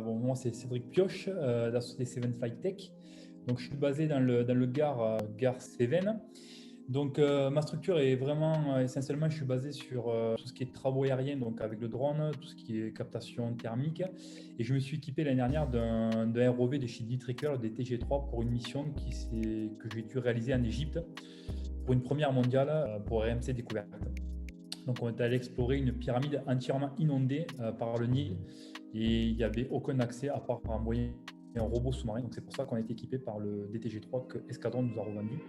Moi, c'est Cédric Pioche, de la société Seven Flight Tech. Donc, je suis basé dans le Gare Cévennes. Donc, ma structure est vraiment, essentiellement, je suis basé sur tout ce qui est travaux aériens, donc avec le drone, tout ce qui est captation thermique. Et je me suis équipé l'année dernière d'un ROV de chez D-Tracker, des TG3, pour une mission que j'ai dû réaliser en Égypte pour une première mondiale pour RMC Découverte. Donc, on est allé explorer une pyramide entièrement inondée par le Nil et il n'y avait aucun accès à part envoyer un robot sous-marin. Donc, c'est pour ça qu'on a été équipé par le DTG3 que Escadron nous a revendu.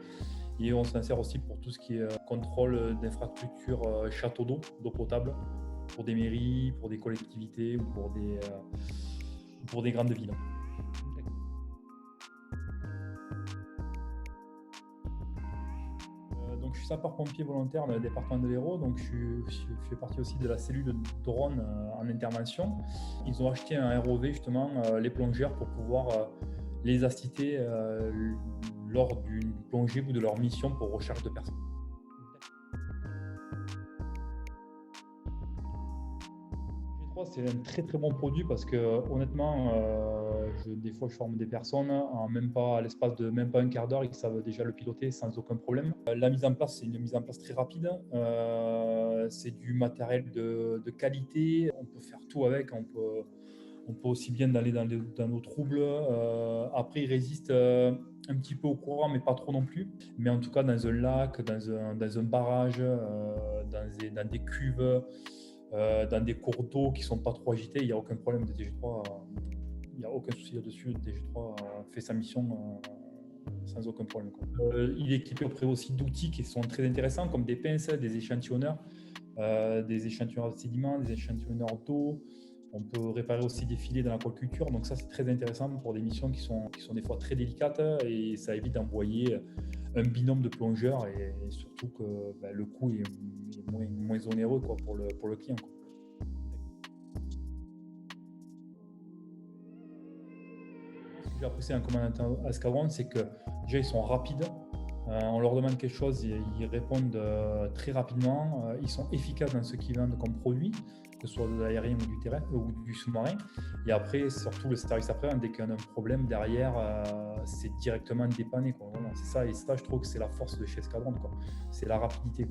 Et on s'en sert aussi pour tout ce qui est contrôle d'infrastructures, châteaux d'eau potable, pour des mairies, pour des collectivités ou pour des grandes villes. Donc, je suis sapeur-pompier volontaire dans le département de l'Hérault. Donc, je fais partie aussi de la cellule de drone en intervention. Ils ont acheté un ROV, justement, les plongeurs, pour pouvoir les assister lors d'une plongée ou de leur mission pour recherche de personnes. C'est un très très bon produit parce que honnêtement, des fois je forme des personnes en même pas à l'espace de même pas un quart d'heure, ils savent déjà le piloter sans aucun problème. La mise en place, c'est une mise en place très rapide. C'est du matériel de qualité. On peut faire tout avec. On peut aussi bien aller dans nos troubles. Après, il résiste un petit peu au courant, mais pas trop non plus. Mais en tout cas, dans un lac, dans un barrage, dans des cuves, dans des cours d'eau qui ne sont pas trop agités, il n'y a aucun problème. Le DG3, il n'y a aucun souci là-dessus. Le DG3 fait sa mission sans aucun problème. Il est équipé auprès aussi d'outils qui sont très intéressants, comme des pinces, des échantillonneurs de sédiments, des échantillonneurs d'eau. On peut réparer aussi des filets dans l'aquaculture. Donc ça, c'est très intéressant pour des missions qui sont des fois très délicates et ça évite d'envoyer un binôme de plongeurs et surtout que le coût est moins onéreux pour le client. Ce que j'ai apprécié en commandant à Escadron, c'est que déjà ils sont rapides. On leur demande quelque chose, ils répondent très rapidement. Ils sont efficaces dans ce qu'ils vendent comme produit, que ce soit de l'aérien ou du terrain ou du sous-marin. Et après, surtout le service après, dès qu'il y a un problème derrière, c'est directement dépanné. Vraiment, c'est ça. Et ça, je trouve que c'est la force de chez Escadron. C'est la rapidité.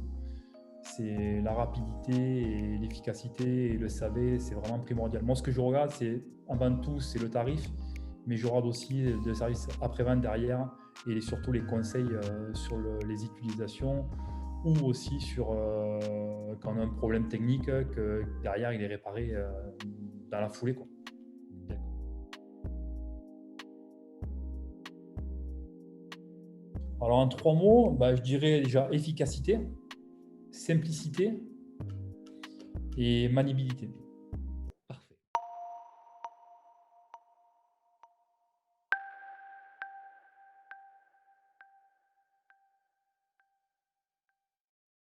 C'est la rapidité et l'efficacité et le SAV, c'est vraiment primordial. Moi, ce que je regarde, c'est avant tout, c'est le tarif, mais je regarde aussi le service après-vente derrière et surtout les conseils sur les utilisations ou aussi sur quand on a un problème technique, que derrière il est réparé dans la foulée. Alors en 3 mots, je dirais déjà efficacité, simplicité et maniabilité.